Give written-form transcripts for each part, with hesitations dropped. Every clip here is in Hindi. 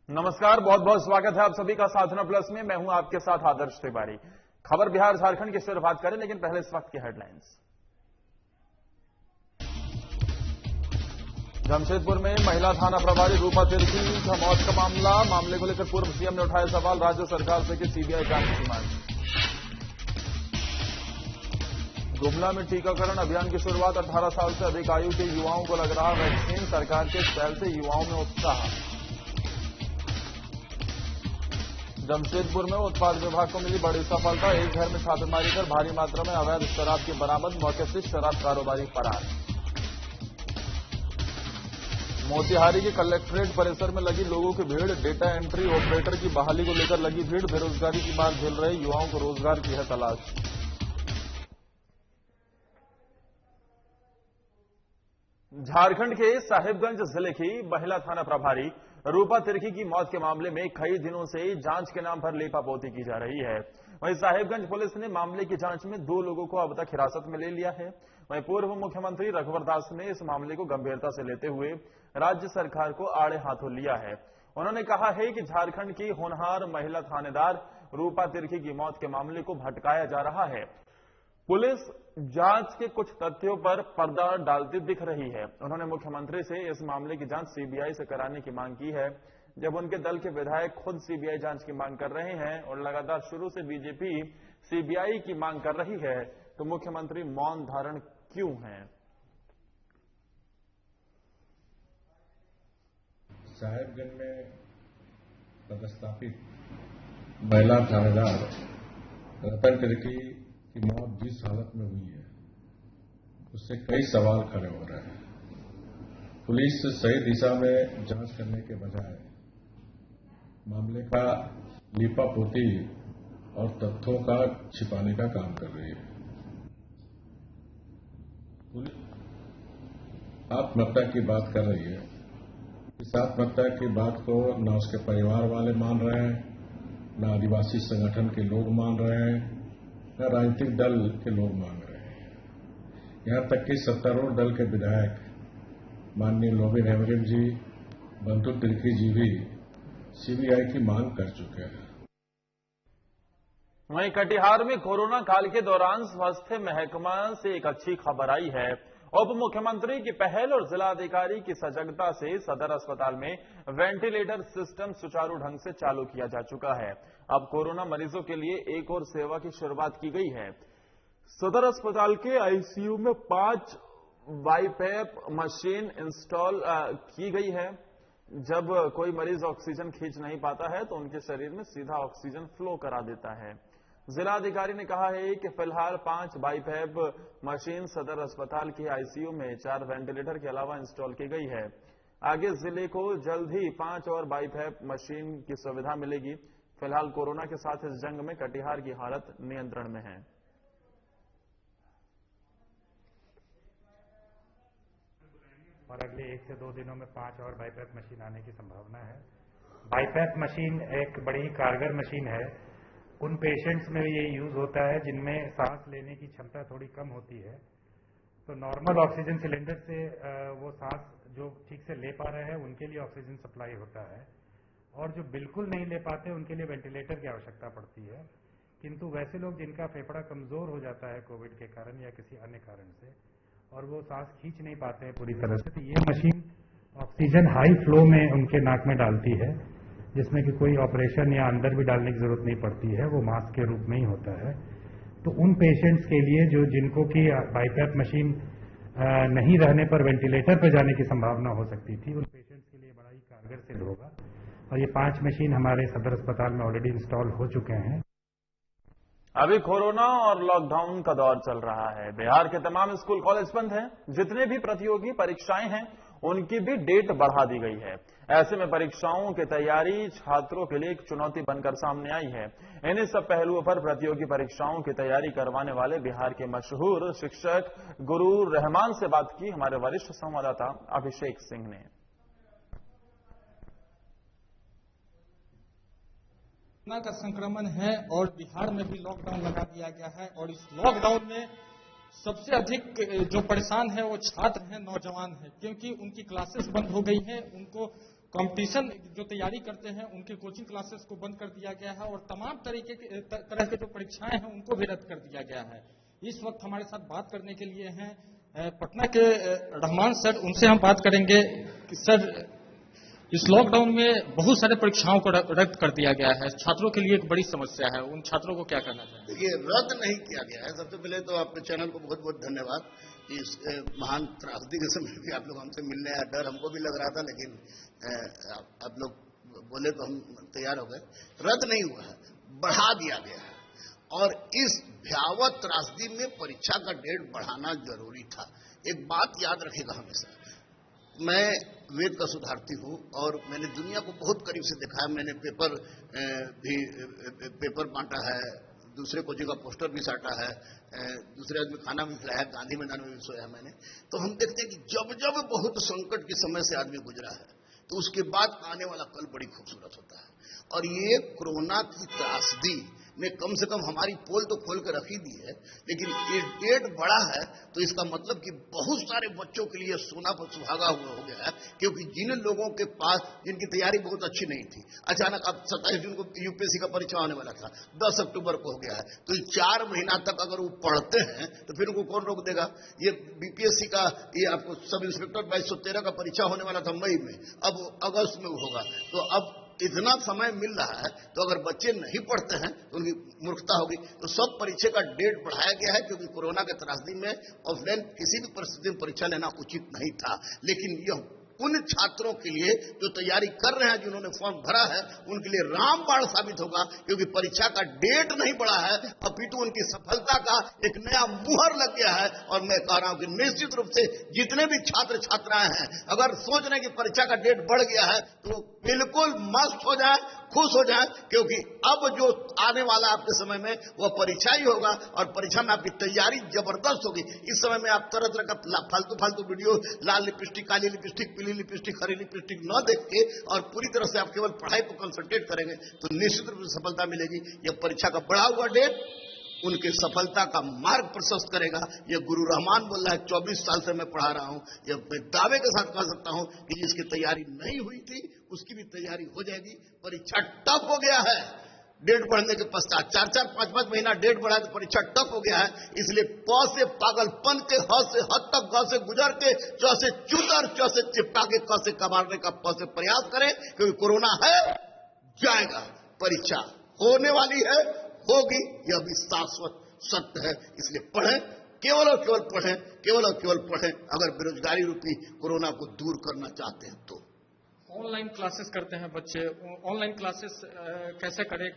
नमस्कार, बहुत बहुत स्वागत है आप सभी का साधना प्लस में। मैं हूं आपके साथ आदर्श तिवारी। खबर बिहार झारखंड की शुरुआत करें, लेकिन पहले इस वक्त की हेडलाइंस। जमशेदपुर में महिला थाना प्रभारी रूपा तिर्की का मौत का मामले को लेकर पूर्व सीएम ने उठाया सवाल। राज्य सरकार से की सीबीआई जांच की मांग। गुमला में टीकाकरण अभियान की शुरुआत। 18 साल से अधिक आयु के युवाओं को लग रहा वैक्सीन। सरकार के इस पहल से युवाओं में उत्साह। जमशेदपुर में उत्पाद विभाग को मिली बड़ी सफलता। एक घर में छापेमारी कर भारी मात्रा में अवैध शराब की बरामद। मौके से शराब कारोबारी फरार। मोतिहारी के कलेक्ट्रेट परिसर में लगी लोगों की भीड़। डेटा एंट्री ऑपरेटर की बहाली को लेकर लगी भीड़। बेरोजगारी की मार झेल रहे युवाओं को रोजगार की है तलाश। झारखंड के साहिबगंज जिले की महिला थाना प्रभारी रूपा तिर्की की मौत के मामले में कई दिनों से जांच के नाम पर लेपापोती की जा रही है। वहीं साहिबगंज पुलिस ने मामले की जांच में 2 लोगों को अब तक हिरासत में ले लिया है। वहीं पूर्व मुख्यमंत्री रघुवर दास ने इस मामले को गंभीरता से लेते हुए राज्य सरकार को आड़े हाथों लिया है। उन्होंने कहा है कि झारखंड की होनहार महिला थानेदार रूपा तिर्की की मौत के मामले को भटकाया जा रहा है। पुलिस जांच के कुछ तथ्यों पर पर्दा डालती दिख रही है। उन्होंने मुख्यमंत्री से इस मामले की जांच सीबीआई से कराने की मांग की है। जब उनके दल के विधायक खुद सीबीआई जांच की मांग कर रहे हैं और लगातार शुरू से बीजेपी सीबीआई की मांग कर रही है, तो मुख्यमंत्री मौन धारण क्यों हैं? साहिबगंज में पदस्थापित महिला थानेदार रतन तिर्की की मौत जिस हालत में हुई है, उससे कई सवाल खड़े हो रहे हैं। पुलिस सही दिशा में जांच करने के बजाय मामले का लीपापोती और तथ्यों का छिपाने का काम कर रही है। पुलिस आत्महत्या की बात कर रही है। इस आत्महत्या की बात को न उसके परिवार वाले मान रहे हैं, न आदिवासी संगठन के लोग मान रहे हैं, न राजनीतिक दल के लोग मांग रहे हैं। यहां तक कि सत्तारूढ़ दल के विधायक माननीय लोबिन हेमरिम जी, बंधु तिर्की जी भी सीबीआई की मांग कर चुके हैं। वहीं कटिहार में कोरोना काल के दौरान स्वास्थ्य महकमा से एक अच्छी खबर आई है। उप मुख्यमंत्री की पहल और जिलाधिकारी की सजगता से सदर अस्पताल में वेंटिलेटर सिस्टम सुचारू ढंग से चालू किया जा चुका है। अब कोरोना मरीजों के लिए एक और सेवा की शुरुआत की गई है। सदर अस्पताल के आईसीयू में 5 बाईपैप मशीन इंस्टॉल की गई है। जब कोई मरीज ऑक्सीजन खींच नहीं पाता है तो उनके शरीर में सीधा ऑक्सीजन फ्लो करा देता है। जिलाधिकारी ने कहा है कि फिलहाल 5 बाईपैप मशीन सदर अस्पताल के आईसीयू में 4 वेंटिलेटर के अलावा इंस्टॉल की गई है। आगे जिले को जल्द ही 5 और बाईपैप मशीन की सुविधा मिलेगी। फिलहाल कोरोना के साथ इस जंग में कटिहार की हालत नियंत्रण में है। और अगले 1 से 2 दिनों में 5 और बाईपैप मशीन आने की संभावना है। बाईपैप मशीन एक बड़ी ही कारगर मशीन है। उन पेशेंट्स में ये यूज होता है जिनमें सांस लेने की क्षमता थोड़ी कम होती है। तो नॉर्मल ऑक्सीजन सिलेंडर से वो सांस जो ठीक से ले पा रहे हैं उनके लिए ऑक्सीजन सप्लाई होता है, और जो बिल्कुल नहीं ले पाते उनके लिए वेंटिलेटर की आवश्यकता पड़ती है। किंतु वैसे लोग जिनका फेफड़ा कमजोर हो जाता है कोविड के कारण या किसी अन्य कारण से, और वो सांस खींच नहीं पाते हैं पूरी तरह से, तो ये मशीन ऑक्सीजन हाई फ्लो में उनके नाक में डालती है, जिसमें कि कोई ऑपरेशन या अंदर भी डालने की जरूरत नहीं पड़ती है, वो मास्क के रूप में ही होता है। तो उन पेशेंट्स के लिए जो जिनको कि बाईपैप मशीन नहीं रहने पर वेंटिलेटर पर जाने की संभावना हो सकती थी, उन पेशेंट्स के लिए बड़ा ही कारगर सिद्ध होगा। और ये 5 मशीन हमारे सदर अस्पताल में ऑलरेडी इंस्टॉल हो चुके हैं। अभी कोरोना और लॉकडाउन का दौर चल रहा है। बिहार के तमाम स्कूल कॉलेज बंद हैं। जितने भी प्रतियोगी परीक्षाएं हैं उनकी भी डेट बढ़ा दी गई है। ऐसे में परीक्षाओं की तैयारी छात्रों के लिए एक चुनौती बनकर सामने आई है। इन्हीं सब पहलुओं पर प्रतियोगी परीक्षाओं की तैयारी करवाने वाले बिहार के मशहूर शिक्षक गुरु रहमान से बात की हमारे वरिष्ठ संवाददाता अभिषेक सिंह ने। कोरोना का संक्रमण है और बिहार में भी लॉकडाउन लगा दिया गया है, और इस लॉकडाउन में सबसे अधिक जो परेशान है वो छात्र हैं, नौजवान हैं, क्योंकि उनकी क्लासेस बंद हो गई हैं। उनको कंपटीशन जो तैयारी करते हैं उनके कोचिंग क्लासेस को बंद कर दिया गया है और तमाम तरह के जो परीक्षाएं हैं उनको भी रद्द कर दिया गया है। इस वक्त हमारे साथ बात करने के लिए हैं पटना के रहमान सर। उनसे हम बात करेंगे कि सर, इस लॉकडाउन में बहुत सारे परीक्षाओं को रद्द कर दिया गया है, छात्रों के लिए एक बड़ी समस्या है, उन छात्रों को क्या करना चाहिए? देखिए, रद्द नहीं किया गया है। सबसे पहले तो आपके चैनल को बहुत बहुत धन्यवाद। इस महान त्रासदी के समय भी आप लोग हमसे मिलने आए, डर हमको भी लग रहा था, लेकिन आप लोग बोले तो हम तैयार हो गए। रद्द नहीं हुआ है, बढ़ा दिया गया है और इस भयावह त्रासदी में परीक्षा का डेट बढ़ाना जरूरी था। एक बात याद रखेगा हमेशा, मैं वेद का सुधार्थी हूं और मैंने दुनिया को बहुत करीब से देखा है। मैंने पेपर बांटा है, दूसरे को जगह पोस्टर भी साटा है, दूसरे आदमी खाना भी खिलाया है, गांधी मैदान में भी सोया मैंने। तो हम देखते हैं कि जब जब बहुत संकट के समय से आदमी गुजरा है तो उसके बाद आने वाला कल बड़ी खूबसूरत होता है। और ये कोरोना की त्रासदी ने कम से कम हमारी पोल तो खोल कर रख ही दी है, लेकिन ये डेट बड़ा है तो इसका मतलब कि बहुत सारे बच्चों के लिए सोना पर सुहागा हुआ हो गया है। क्योंकि जिन लोगों के पास जिनकी तैयारी बहुत अच्छी नहीं थी, अचानक अब 27 जून को यूपीएससी का परीक्षा होने वाला था, 10 अक्टूबर को हो गया है, तो 4 महीना तक अगर वो पढ़ते हैं तो फिर उनको कौन रोक देगा? ये बीपीएससी का ये आपको सब इंस्पेक्टर 2213 का परीक्षा होने वाला था मई में, अब अगस्त में होगा। तो अब इतना समय मिल रहा है तो अगर बच्चे नहीं पढ़ते हैं तो उनकी मूर्खता होगी। तो सब परीक्षा का डेट बढ़ाया गया है क्योंकि कोरोना के त्रासदी में ऑफलाइन किसी भी परिस्थिति में परीक्षा लेना उचित नहीं था। लेकिन यह उन छात्रों के लिए जो तैयारी कर रहे हैं, जिन्होंने फॉर्म भरा है, उनके लिए रामबाण साबित होगा क्योंकि परीक्षा का डेट नहीं बढ़ा है, अपितु उनकी सफलता का एक नया मुहर लग गया है। और मैं कह रहा हूं कि निश्चित रूप से जितने भी छात्र छात्राएं हैं, अगर सोच रहे हैं कि परीक्षा का डेट बढ़ गया है तो बिल्कुल मस्त हो जाए, खुश हो जाए, क्योंकि अब जो आने वाला आपके समय में वह परीक्षा ही होगा और परीक्षा में आपकी तैयारी जबरदस्त होगी। इस समय में आप तरह तरह का फालतू वीडियो, लाल लिपस्टिक, काली लिपस्टिक, पीली लिपस्टिक, हरी लिपस्टिक न देख के और पूरी तरह से आप केवल पढ़ाई को कंसंट्रेट करेंगे तो निश्चित रूप से सफलता मिलेगी। यह परीक्षा का बढ़ा हुआ डेट उनके सफलता का मार्ग प्रशस्त करेगा। यह गुरु रहमान बोल रहा है, 24 साल से मैं पढ़ा रहा हूं, यह मैं दावे के साथ कह सकता हूं कि जिसकी तैयारी नहीं हुई थी उसकी भी तैयारी हो जाएगी। परीक्षा टफ हो गया है डेट बढ़ने के पश्चात, 4-4, 5-5 महीना डेट बढ़ा तो परीक्षा टफ हो गया है। इसलिए प से पागलपन के, ह से हद तक, ग से गुजर के, च से चूतर, च से चिपका के, क से कबाड़ने का प से प्रयास करें, क्योंकि कोरोना है, जाएगा, परीक्षा होने वाली है, होगी, यह भी शाश्वत सत्य है। इसलिए पढ़ें, केवल और केवल पढ़ें, केवल और केवल पढ़ें अगर बेरोजगारी रूपी कोरोना को दूर करना चाहते हैं तो। ऑनलाइन क्लासेस करते हैं बच्चे, ऑनलाइन क्लासेस कैसे करें,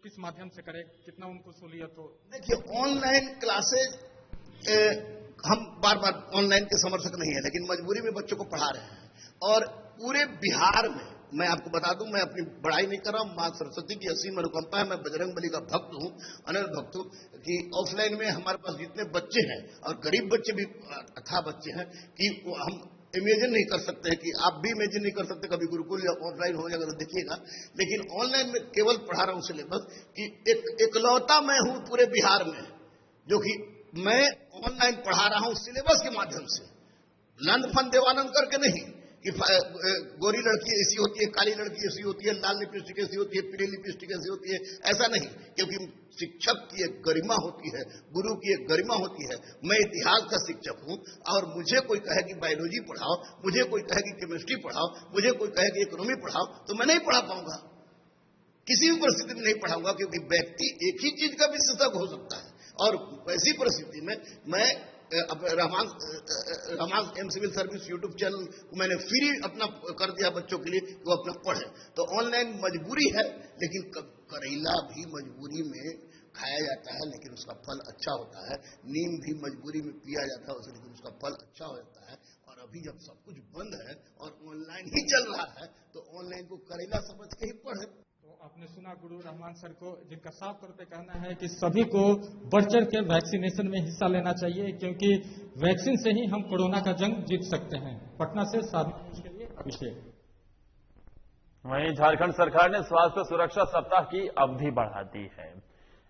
किस माध्यम से करें, कितना उनको सहूलियत हो? देखिए, ऑनलाइन क्लासेस हम बार बार ऑनलाइन के समर्थक नहीं है, लेकिन मजबूरी में बच्चों को पढ़ा रहे हैं। और पूरे बिहार में मैं आपको बता दूं, मैं अपनी बड़ाई नहीं कर रहा हूं, मां सरस्वती की असीम अनुकंपा है, मैं बजरंगबली का भक्त हूं, अनंत भक्त हूं, कि ऑफलाइन में हमारे पास जितने बच्चे हैं और गरीब बच्चे भी अथाह बच्चे हैं कि हम इमेजिन नहीं कर सकते हैं, कि आप भी इमेजिन नहीं कर सकते कभी गुरुकुल या ऑफलाइन हो जाएगा तो देखिएगा। लेकिन ऑनलाइन में केवल पढ़ा रहा हूं सिलेबस कि एकलौता मैं हूं पूरे बिहार में जो कि मैं ऑनलाइन पढ़ा रहा हूं सिलेबस के माध्यम से, लंद फन देवानंद करके नहीं कि गोरी लड़की ऐसी होती है, काली लड़की ऐसी होती है, लाल लिपस्टिक ऐसी होती है, पीली लिपस्टिक ऐसी होती है, ऐसा नहीं। क्योंकि शिक्षक की एक गरिमा होती है, गुरु की एक गरिमा होती है। मैं इतिहास का शिक्षक हूं और मुझे कोई कहे कि बायोलॉजी पढ़ाओ, मुझे कोई कहे कि केमिस्ट्री पढ़ाओ, मुझे कोई कहे कि इकोनॉमी पढ़ाओ, तो मैं नहीं पढ़ा पाऊंगा, किसी भी परिस्थिति में नहीं पढ़ाऊंगा, क्योंकि व्यक्ति एक ही चीज का विशेषज्ञ हो सकता है। और ऐसी परिस्थिति में मैं Rahman M civil service YouTube channel को मैंने फ्री अपना कर दिया बच्चों के लिए कि वो अपना पढ़े। तो ऑनलाइन मजबूरी है, लेकिन करेला भी मजबूरी में खाया जाता है लेकिन उसका फल अच्छा होता है, नीम भी मजबूरी में पिया जाता है लेकिन उसका फल अच्छा होता है। और अभी जब सब कुछ बंद है और ऑनलाइन ही चल रहा है तो ऑनलाइन को करेला समझ के ही पढ़े। आपने सुना गुरु रहमान सर को, जिनका साफ तौर पे कहना है कि सभी को बढ़ चढ़ के वैक्सीनेशन में हिस्सा लेना चाहिए, क्योंकि वैक्सीन से ही हम कोरोना का जंग जीत सकते हैं। पटना से साधना के लिए अभिषेक। वहीं झारखंड सरकार ने स्वास्थ्य सुरक्षा सप्ताह की अवधि बढ़ा दी है।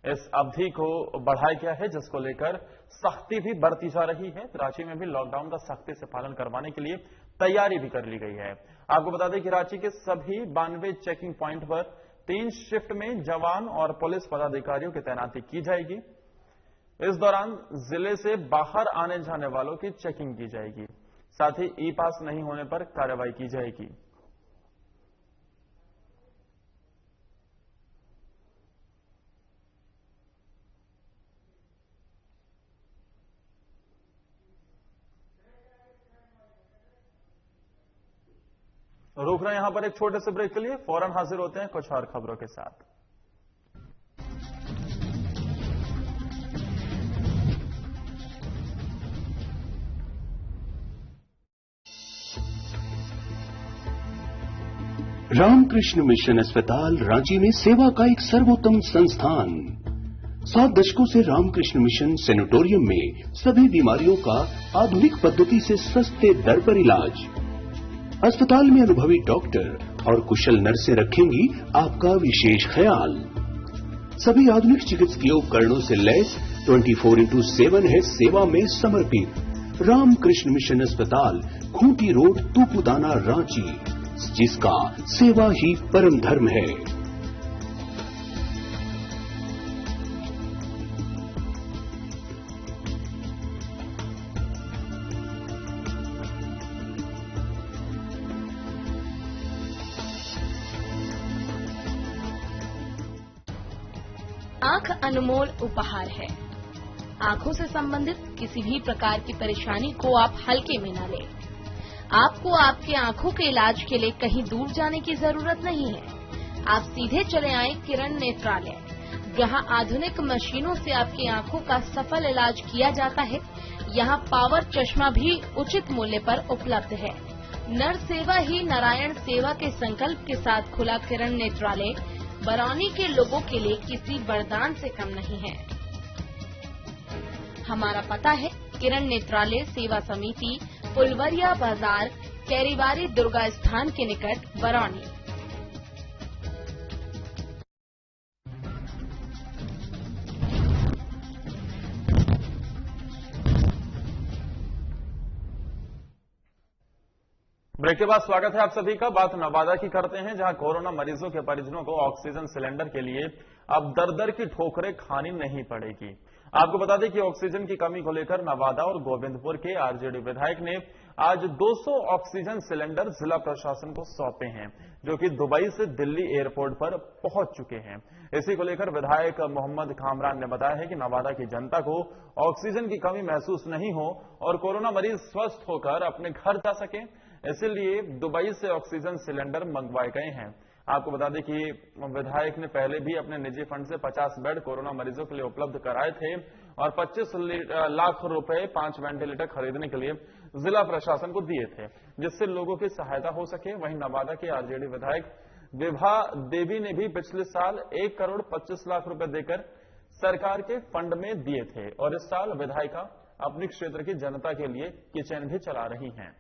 इस अवधि को बढ़ाया गया है, जिसको लेकर सख्ती भी बरती जा रही है। रांची में भी लॉकडाउन का सख्ती से पालन करवाने के लिए तैयारी भी कर ली गई है। आपको बता दें कि रांची के सभी 92 चेकिंग प्वाइंट पर 3 शिफ्ट में जवान और पुलिस पदाधिकारियों की तैनाती की जाएगी। इस दौरान जिले से बाहर आने जाने वालों की चेकिंग की जाएगी, साथ ही ई पास नहीं होने पर कार्रवाई की जाएगी। रोक रहे हैं यहां पर एक छोटे से ब्रेक के लिए, फौरन हाजिर होते हैं कुछ और खबरों के साथ। रामकृष्ण मिशन अस्पताल रांची में सेवा का एक सर्वोत्तम संस्थान। 7 दशकों से रामकृष्ण मिशन सैनिटोरियम में सभी बीमारियों का आधुनिक पद्धति से सस्ते दर पर इलाज। अस्पताल में अनुभवी डॉक्टर और कुशल नर्सें रखेंगी आपका विशेष ख्याल। सभी आधुनिक चिकित्सकीय उपकरणों से लैस 24/7 है सेवा में समर्पित रामकृष्ण मिशन अस्पताल, खूंटी रोड, तूपुदाना, रांची, जिसका सेवा ही परम धर्म है। आंख अनमोल उपहार है। आंखों से संबंधित किसी भी प्रकार की परेशानी को आप हल्के में न लें। आपको आपके आंखों के इलाज के लिए कहीं दूर जाने की जरूरत नहीं है। आप सीधे चले आए किरण नेत्रालय, जहां आधुनिक मशीनों से आपकी आंखों का सफल इलाज किया जाता है। यहां पावर चश्मा भी उचित मूल्य पर उपलब्ध है। नर सेवा ही नारायण सेवा के संकल्प के साथ खुला किरण नेत्रालय बरौनी के लोगों के लिए किसी वरदान से कम नहीं है। हमारा पता है किरण नेत्रालय सेवा समिति, फुलवरिया बाजार, कैरीबारी दुर्गा स्थान के निकट, बरौनी। ब्रेक के बाद स्वागत है आप सभी का। बात नवादा की करते हैं, जहां कोरोना मरीजों के परिजनों को ऑक्सीजन सिलेंडर के लिए अब दर-दर की ठोकरें खानी नहीं पड़ेगी। आपको बता दें कि ऑक्सीजन की कमी को लेकर नवादा और गोविंदपुर के आरजेडी विधायक ने आज 200 ऑक्सीजन सिलेंडर जिला प्रशासन को सौंपे हैं, जो कि दुबई से दिल्ली एयरपोर्ट पर पहुंच चुके हैं। इसी को लेकर विधायक मोहम्मद कामरान ने बताया है कि नवादा की जनता को ऑक्सीजन की कमी महसूस नहीं हो और कोरोना मरीज स्वस्थ होकर अपने घर जा सके, इसलिए दुबई से ऑक्सीजन सिलेंडर मंगवाए गए हैं। आपको बता दें कि विधायक ने पहले भी अपने निजी फंड से 50 बेड कोरोना मरीजों के लिए उपलब्ध कराए थे और 25 लाख रुपए 5 वेंटिलेटर खरीदने के लिए जिला प्रशासन को दिए थे, जिससे लोगों की सहायता हो सके। वहीं नवादा के आरजेडी विधायक विभा देवी ने भी पिछले साल 1 करोड़ 25 लाख रुपए देकर सरकार के फंड में दिए थे और इस साल विधायिका अपने क्षेत्र की जनता के लिए किचन भी चला रही हैं।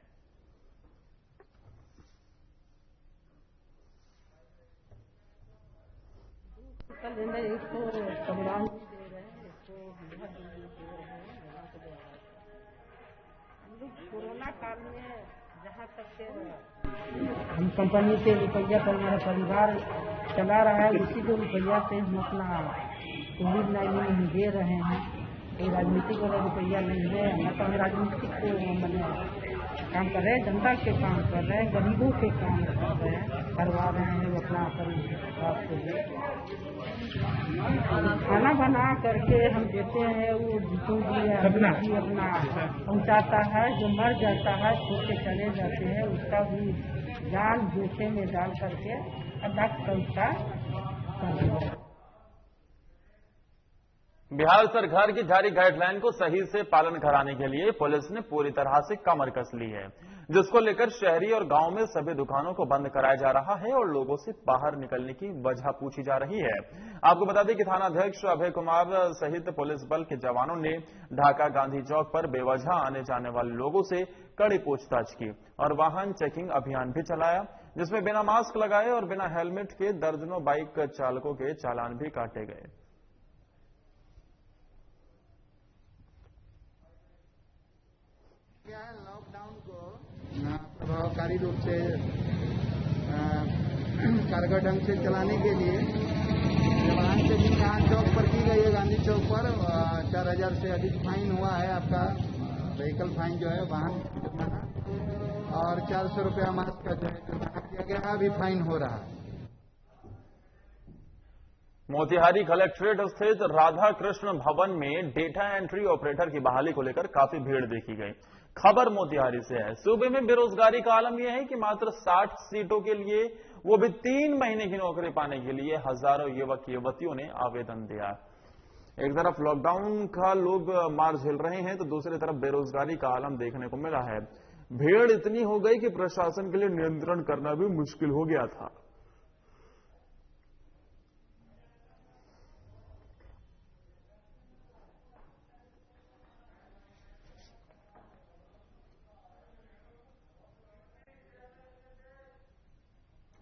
इसको संविधान दे रहे हैं, इसको विभाग दे रहे हैं, विभाग के द्वारा हम लोग कोरोना काल में जहाँ तक के हम कंपनी के रुपया पर हमारा परिवार चला रहा है, उसी को रुपया से हम अपना कोविड-19 में दे रहे हैं। ये राजनीतिक वाला रुपया नहीं है, न तो हम राजनीतिक को मैंने काम कर रहे हैं, जनता के काम कर रहे हैं, गरीबों के काम कर रहे हैं, करवा रहे हैं अपना परिवार को। खाना बना करके हम देते हैं, वो जिसको भी अपना पहुँचाता है, जो मर जाता है छोड़ के चले जाते हैं, उसका भी जान जोखिम में डाल करके डॉक्टर उसका कर देते हैं। बिहार सरकार की जारी गाइडलाइन को सही से पालन कराने के लिए पुलिस ने पूरी तरह से कमर कस ली है, जिसको लेकर शहरी और गांव में सभी दुकानों को बंद कराया जा रहा है और लोगों से बाहर निकलने की वजह पूछी जा रही है। आपको बता दें कि थानाध्यक्ष अभय कुमार सहित पुलिस बल के जवानों ने ढाका गांधी चौक पर बेवजह आने जाने वाले लोगों से कड़ी पूछताछ की और वाहन चेकिंग अभियान भी चलाया, जिसमें बिना मास्क लगाए और बिना हेलमेट के दर्जनों बाइक चालकों के चालान भी काटे गए। लॉकडाउन को प्रभावकारी रूप से कारगर ढंग से चलाने के लिए वाहन चेकिंग यहाँ चौक पर की गई है। गांधी चौक पर 4000 से अधिक फाइन हुआ है आपका व्हीकल फाइन जो है वाहन जुर्माना, और 400 रुपया मास्क का जो है जुर्माना किया गया है, अभी फाइन हो रहा है। मोतिहारी कलेक्ट्रेट स्थित राधा कृष्ण भवन में डेटा एंट्री ऑपरेटर की बहाली को लेकर काफी भीड़ देखी गई। खबर मोतिहारी से है। सूबे में बेरोजगारी का आलम यह है कि मात्र 60 सीटों के लिए, वो भी 3 महीने की नौकरी पाने के लिए हजारों युवक युवतियों ने आवेदन दिया। एक तरफ लॉकडाउन का लोग मार झेल रहे हैं तो दूसरी तरफ बेरोजगारी का आलम देखने को मिला है। भीड़ इतनी हो गई कि प्रशासन के लिए नियंत्रण करना भी मुश्किल हो गया था।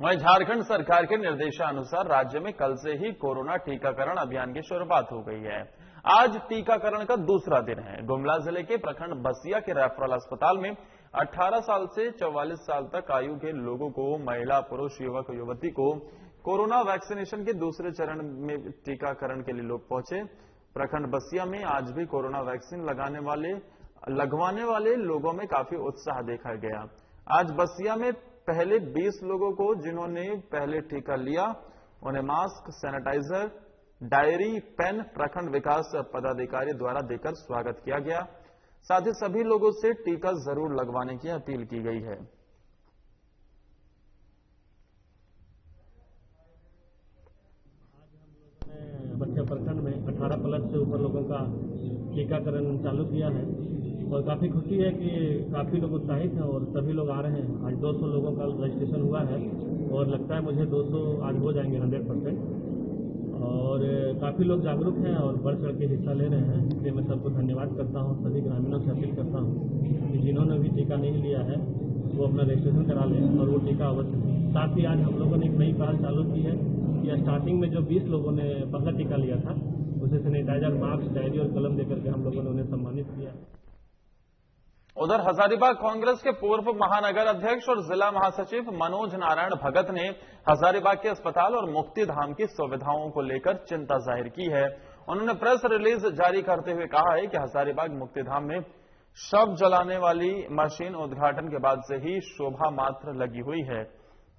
वहीं झारखंड सरकार के निर्देशानुसार राज्य में कल से ही कोरोना टीकाकरण अभियान की शुरुआत हो गई है। आज टीकाकरण का दूसरा दिन है। गुमला जिले के प्रखंड बसिया के रेफरल अस्पताल में 18 साल से 44 साल तक आयु के लोगों को, महिला, पुरुष, युवक, युवती को कोरोना वैक्सीनेशन के दूसरे चरण में टीकाकरण के लिए लोग पहुंचे। प्रखंड बसिया में आज भी कोरोना वैक्सीन लगवाने वाले लोगों में काफी उत्साह देखा गया। आज बसिया में पहले 20 लोगों को, जिन्होंने पहले टीका लिया, उन्हें मास्क, सैनिटाइजर, डायरी, पेन प्रखंड विकास पदाधिकारी द्वारा देकर स्वागत किया गया। साथ ही सभी लोगों से टीका जरूर लगवाने की अपील की गई है। बसिया प्रखंड में 18 प्लस से ऊपर लोगों का टीकाकरण चालू किया है और काफी खुशी है कि काफी लोग उत्साहित हैं और सभी लोग आ रहे हैं। आज 200 लोगों का रजिस्ट्रेशन हुआ है और लगता है मुझे 200 आज हो जाएंगे 100%। और काफी लोग जागरूक हैं और बढ़ चढ़ के हिस्सा ले रहे हैं, इसलिए मैं सबको धन्यवाद करता हूं। सभी ग्रामीणों से अपील करता हूं कि जिन्होंने भी टीका नहीं लिया है वो अपना रजिस्ट्रेशन करा लें और वो टीका अवश्य लें। साथ ही आज हम लोगों ने एक नई पहल चालू की है कि स्टार्टिंग में जो 20 लोगों ने पहला टीका लिया था उसे सैनिटाइजर, मास्क, डायरी और कलम देकर के हम लोगों ने उन्हें सम्मानित किया। उधर हजारीबाग कांग्रेस के पूर्व महानगर अध्यक्ष और जिला महासचिव मनोज नारायण भगत ने हजारीबाग के अस्पताल और मुक्तिधाम की सुविधाओं को लेकर चिंता जाहिर की है। उन्होंने प्रेस रिलीज जारी करते हुए कहा है कि हजारीबाग मुक्तिधाम में शव जलाने वाली मशीन उद्घाटन के बाद से ही शोभा मात्र लगी हुई है,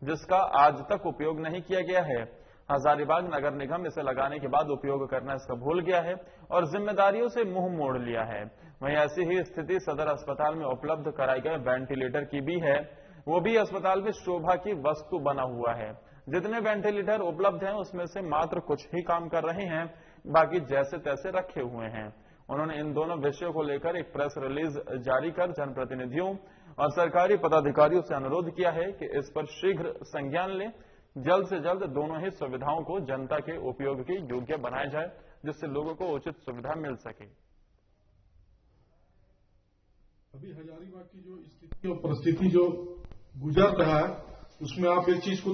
जिसका आज तक उपयोग नहीं किया गया है। हजारीबाग नगर निगम इसे लगाने के बाद उपयोग करना इसका भूल गया है और जिम्मेदारियों से मुंह मोड़ लिया है। वहीं ऐसी ही स्थिति सदर अस्पताल में उपलब्ध कराए गए वेंटिलेटर की भी है। वो भी अस्पताल में शोभा की वस्तु बना हुआ है। जितने वेंटिलेटर उपलब्ध हैं उसमें से मात्र कुछ ही काम कर रहे हैं, बाकी जैसे तैसे रखे हुए हैं। उन्होंने इन दोनों विषयों को लेकर एक प्रेस रिलीज जारी कर जनप्रतिनिधियों और सरकारी पदाधिकारियों से अनुरोध किया है कि इस पर शीघ्र संज्ञान लें। जल्द से जल्द दोनों ही सुविधाओं को जनता के उपयोग के योग्य बनाया जाए, जिससे लोगों को उचित सुविधा मिल सके। अभी हजारीबाग की जो स्थिति और परिस्थिति जो गुजर रहा है उसमें आप एक चीज को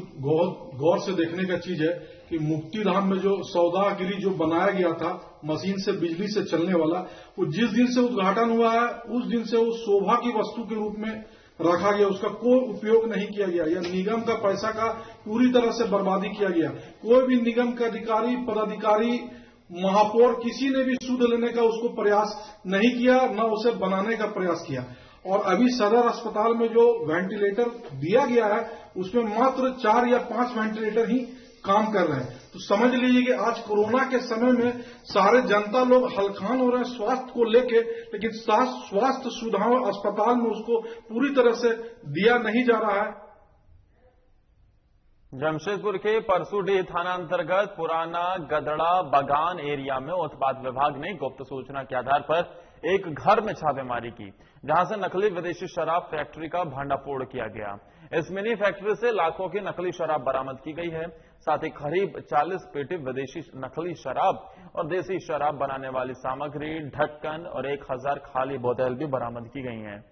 गौर से देखने का चीज है कि मुक्तिधाम में जो सौदागिरी जो बनाया गया था मशीन से, बिजली से चलने वाला, वो जिस दिन से उद्घाटन हुआ है उस दिन से वो शोभा की वस्तु के रूप में रखा गया। उसका कोई उपयोग नहीं किया गया या निगम का पैसा का पूरी तरह से बर्बादी किया गया। कोई भी निगम का अधिकारी, पदाधिकारी, महापौर किसी ने भी सुध लेने का उसको प्रयास नहीं किया, न उसे बनाने का प्रयास किया। और अभी सदर अस्पताल में जो वेंटिलेटर दिया गया है उसमें मात्र 4 या 5 वेंटिलेटर ही काम कर रहे हैं। तो समझ लीजिए कि आज कोरोना के समय में सारे जनता लोग हलखान हो रहे हैं स्वास्थ्य को लेके, लेकिन स्वास्थ्य सुविधाओं अस्पताल में उसको पूरी तरह से दिया नहीं जा रहा है। जमशेदपुर के परसूडीह थाना अंतर्गत पुराना गदड़ा बगान एरिया में उत्पाद विभाग ने गुप्त सूचना के आधार पर एक घर में छापेमारी की, जहां से नकली विदेशी शराब फैक्ट्री का भंडाफोड़ किया गया। इस मिनी फैक्ट्री से लाखों की नकली शराब बरामद की गई है। साथ ही करीब 40 पेटी विदेशी नकली शराब और देसी शराब बनाने वाली सामग्री, ढक्कन और 1000 खाली बोतल भी बरामद की गई हैं।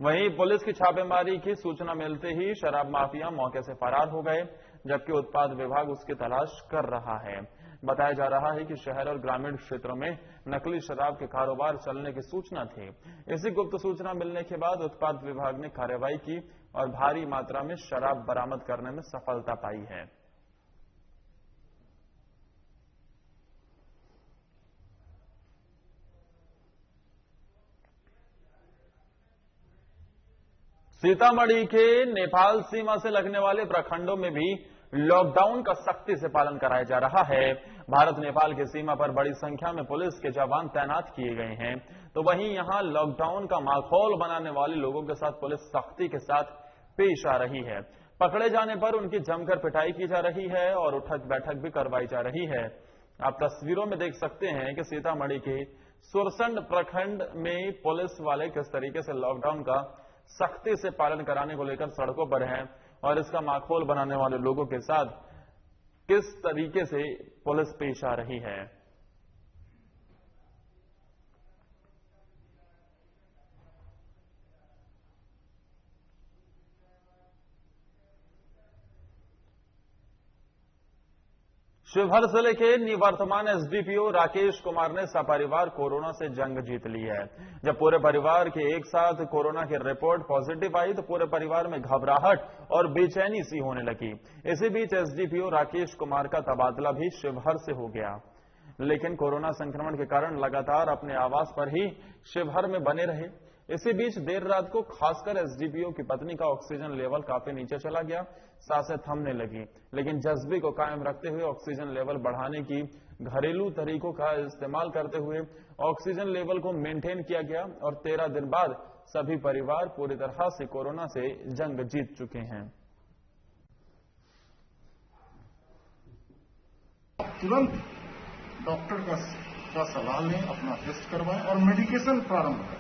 वहीं पुलिस की छापेमारी की सूचना मिलते ही शराब माफिया मौके से फरार हो गए, जबकि उत्पाद विभाग उसकी तलाश कर रहा है। बताया जा रहा है कि शहर और ग्रामीण क्षेत्रों में नकली शराब के कारोबार चलने की सूचना थी। इसी गुप्त सूचना मिलने के बाद उत्पाद विभाग ने कार्रवाई की और भारी मात्रा में शराब बरामद करने में सफलता पाई है। सीतामढ़ी के नेपाल सीमा से लगने वाले प्रखंडों में भी लॉकडाउन का सख्ती से पालन कराया जा रहा है। भारत नेपाल की सीमा पर बड़ी संख्या में पुलिस के जवान तैनात किए गए हैं, तो वहीं यहां लॉकडाउन का माहौल बनाने वाले लोगों के साथ पुलिस सख्ती के साथ पेश आ रही है। पकड़े जाने पर उनकी जमकर पिटाई की जा रही है और उठक बैठक भी करवाई जा रही है। आप तस्वीरों में देख सकते हैं कि सीतामढ़ी के सुरसंड प्रखंड में पुलिस वाले किस तरीके से लॉकडाउन का सख्ती से पालन कराने को लेकर सड़कों पर हैं और इसका माहौल बनाने वाले लोगों के साथ किस तरीके से पुलिस पेश आ रही है। शिवहर जिले के निवर्तमान एसडीपीओ राकेश कुमार ने सपरिवार कोरोना से जंग जीत ली है। जब पूरे परिवार के एक साथ कोरोना की रिपोर्ट पॉजिटिव आई तो पूरे परिवार में घबराहट और बेचैनी सी होने लगी। इसी बीच एसडीपीओ राकेश कुमार का तबादला भी शिवहर से हो गया, लेकिन कोरोना संक्रमण के कारण लगातार अपने आवास पर ही शिवहर में बने रहे। इसी बीच देर रात को खासकर एसडीपीओ की पत्नी का ऑक्सीजन लेवल काफी नीचे चला गया, सांसें थमने लगी, लेकिन जज्बे को कायम रखते हुए ऑक्सीजन लेवल बढ़ाने की घरेलू तरीकों का इस्तेमाल करते हुए ऑक्सीजन लेवल को मेंटेन किया गया और 13 दिन बाद सभी परिवार पूरी तरह से कोरोना से जंग जीत चुके हैं। तुरंत डॉक्टर का सलाह लें, अपना टेस्ट करवाएं और मेडिकेशन प्रारंभ करें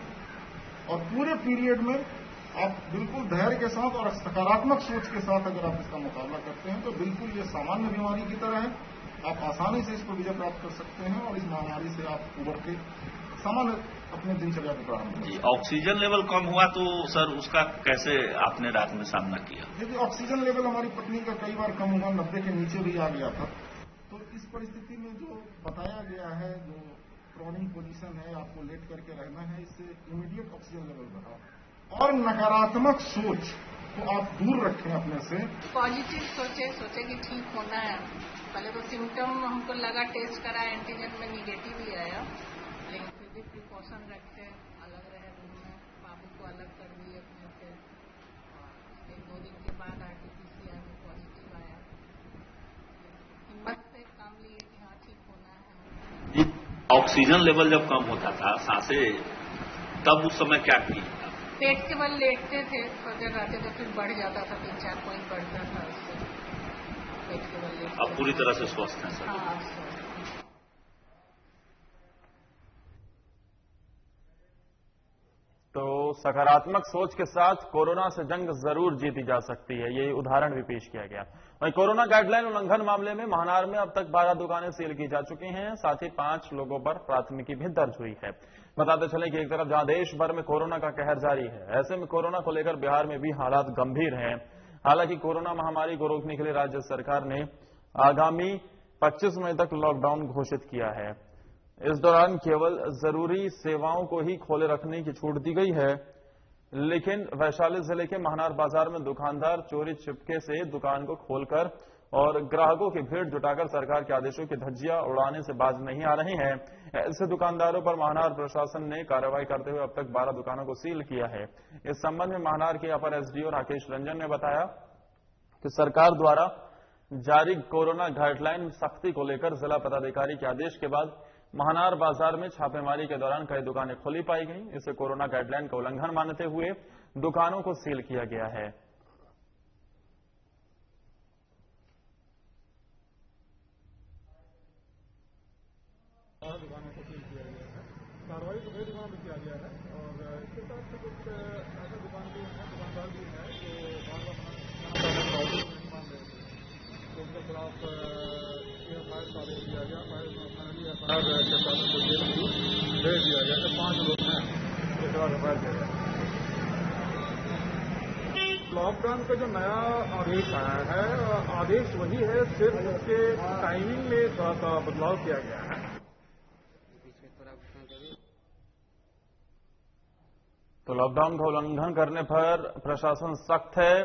और पूरे पीरियड में आप बिल्कुल धैर्य के साथ और सकारात्मक सोच के साथ अगर आप इसका मुकाबला करते हैं तो बिल्कुल ये सामान्य बीमारी की तरह है। आप आसानी से इसको विजय प्राप्त कर सकते हैं और इस महामारी से आप उबर के सामान्य अपने दिनचर्या को प्रारंभ करें। ऑक्सीजन लेवल कम हुआ तो सर उसका कैसे आपने रात में सामना किया? देखिए, ऑक्सीजन लेवल हमारी पत्नी का कई बार कम हुआ, 90 के नीचे भी आ गया था। तो इस परिस्थिति में जो बताया गया है, जो क्रॉनिक पोजीशन है, आपको लेट करके रहना है, इससे इमीडिएट ऑक्सीजन लेवल बढ़ा और नकारात्मक सोच को आप दूर रखें अपने से। पॉजिटिव सोचे कि ठीक होना है। पहले तो सिम्टम हमको लगा, टेस्ट करा, एंटीजन में निगेटिव ही आया, लेकिन फिर भी प्रिकॉशन रखे, अलग रहे रूम में, बाबू को अलग कर दिए अपने से। और 1-2 दिन के बाद आरटीपीसीआर में पॉजिटिव आया। हिम्मत से काम लिए कि हाँ ठीक होना है। ऑक्सीजन लेवल जब कम होता था सांसें, तब उस समय क्या किया? पेट के बल लेटते थे, थोड़ी देर रहते तो फिर बढ़ जाता था, 3-4 पॉइंट बढ़ता था उससे। पेट के बल लेटते। अब पूरी तरह से स्वस्थ हैं सर? हाँ, स्वस्थ। तो सकारात्मक सोच के साथ कोरोना से जंग जरूर जीती जा सकती है, ये उदाहरण भी पेश किया गया। वहीं कोरोना गाइडलाइन उल्लंघन मामले में महानार में अब तक 12 दुकानें सील की जा चुकी हैं, साथ ही 5 लोगों पर प्राथमिकी भी दर्ज हुई है। बताते चले कि एक तरफ जहां देश भर में कोरोना का कहर जारी है, ऐसे में कोरोना को लेकर बिहार में भी हालात गंभीर हैं। हालांकि कोरोना महामारी को रोकने के लिए राज्य सरकार ने आगामी 25 मई तक लॉकडाउन घोषित किया है। इस दौरान केवल जरूरी सेवाओं को ही खोले रखने की छूट दी गई है, लेकिन वैशाली जिले के महानार बाजार में दुकानदार चोरी छिपके से दुकान को खोलकर और ग्राहकों की भीड़ जुटाकर सरकार के आदेशों की धज्जियां उड़ाने से बाज नहीं आ रही हैं। ऐसे दुकानदारों पर महानार प्रशासन ने कार्रवाई करते हुए अब तक 12 दुकानों को सील किया है। इस संबंध में महानार के अपर एसडीओ राकेश रंजन ने बताया कि सरकार द्वारा जारी कोरोना गाइडलाइन सख्ती को लेकर जिला पदाधिकारी के आदेश के बाद महानार बाजार में छापेमारी के दौरान कई दुकानें खुली पाई गईं। इसे कोरोना गाइडलाइन का उल्लंघन मानते हुए दुकानों को सील किया गया है। दुकानों को सील किया गया है, कार्रवाई तो कई दुकानों में किया गया है और इसके साथ कुछ ऐसे दुकानदार भी हैं जो बार नहीं मान रहे थे, तो उनके खिलाफ फायर तारीख किया गया। फाइनली प्रशासन को जेल भेज दिया गया। 5 लोग हैं उसके बाद एफआईआर किया गया। लॉकडाउन का जो नया आदेश आया है, आदेश वही है, सिर्फ उसके टाइमिंग में थोड़ा सा बदलाव किया गया है। तो लॉकडाउन का उल्लंघन करने पर प्रशासन सख्त है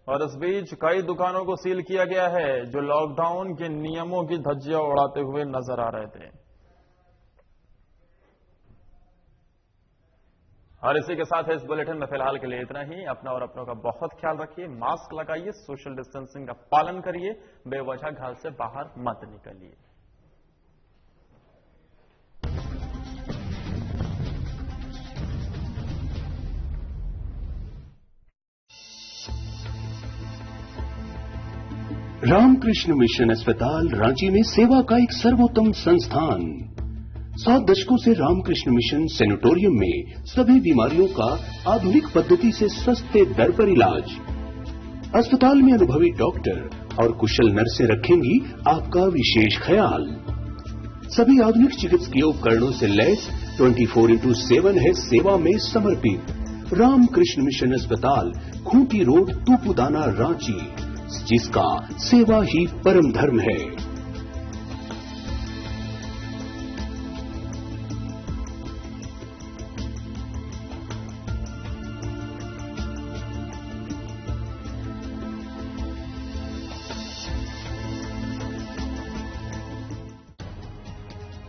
और इस बीच कई दुकानों को सील किया गया है जो लॉकडाउन के नियमों की धज्जियां उड़ाते हुए नजर आ रहे थे। और इसी के साथ इस बुलेटिन में फिलहाल के लिए इतना ही। अपना और अपनों का बहुत ख्याल रखिए, मास्क लगाइए, सोशल डिस्टेंसिंग का पालन करिए, बेवजह घर से बाहर मत निकलिए। रामकृष्ण मिशन अस्पताल रांची में सेवा का एक सर्वोत्तम संस्थान। 7 दशकों से रामकृष्ण मिशन सैनिटोरियम में सभी बीमारियों का आधुनिक पद्धति से सस्ते दर पर इलाज। अस्पताल में अनुभवी डॉक्टर और कुशल नर्सें रखेंगी आपका विशेष ख्याल। सभी आधुनिक चिकित्सकीय उपकरणों से लैस 24/7 है सेवा में समर्पित। रामकृष्ण मिशन अस्पताल, खूंटी रोड, तूपुदाना, रांची, जिसका सेवा ही परम धर्म है।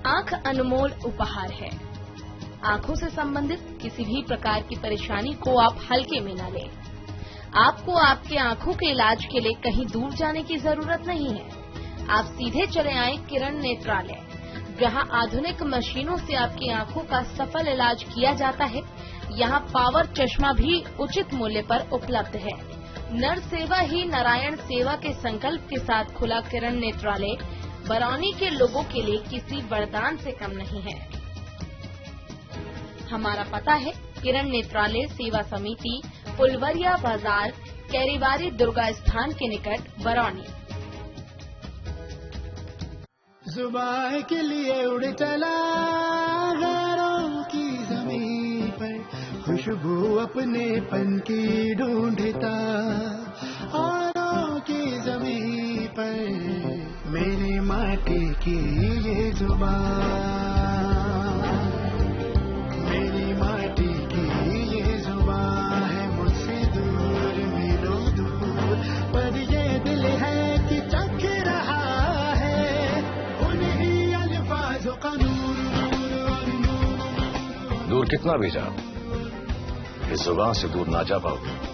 आंख अनमोल उपहार है। आंखों से संबंधित किसी भी प्रकार की परेशानी को आप हल्के में न लें। आपको आपके आंखों के इलाज के लिए कहीं दूर जाने की जरूरत नहीं है। आप सीधे चले आए किरण नेत्रालय, जहां आधुनिक मशीनों से आपकी आंखों का सफल इलाज किया जाता है। यहां पावर चश्मा भी उचित मूल्य पर उपलब्ध है। नर सेवा ही नारायण सेवा के संकल्प के साथ खुला किरण नेत्रालय बरौनी के लोगों के लिए किसी वरदान से कम नहीं है। हमारा पता है किरण नेत्रालय सेवा समिति, फुलवरिया बाजार, कैरीबारी दुर्गा स्थान के निकट, बरौनी। जुबान के लिए उड़ चला गैरों की जमीन पर, खुशबू अपने पन की ढूंढता औरों की जमीन पर, मेरी माटी की ये जुबान, मेरी माटी की ये जुबान है मुझसे दूर मीलों दूर, पर ये दिल है कि चख रहा है उन्हीं अल्फाजों का नूर। दूर कितना भी जाओ, इस जुबान से दूर ना जा पाओगे।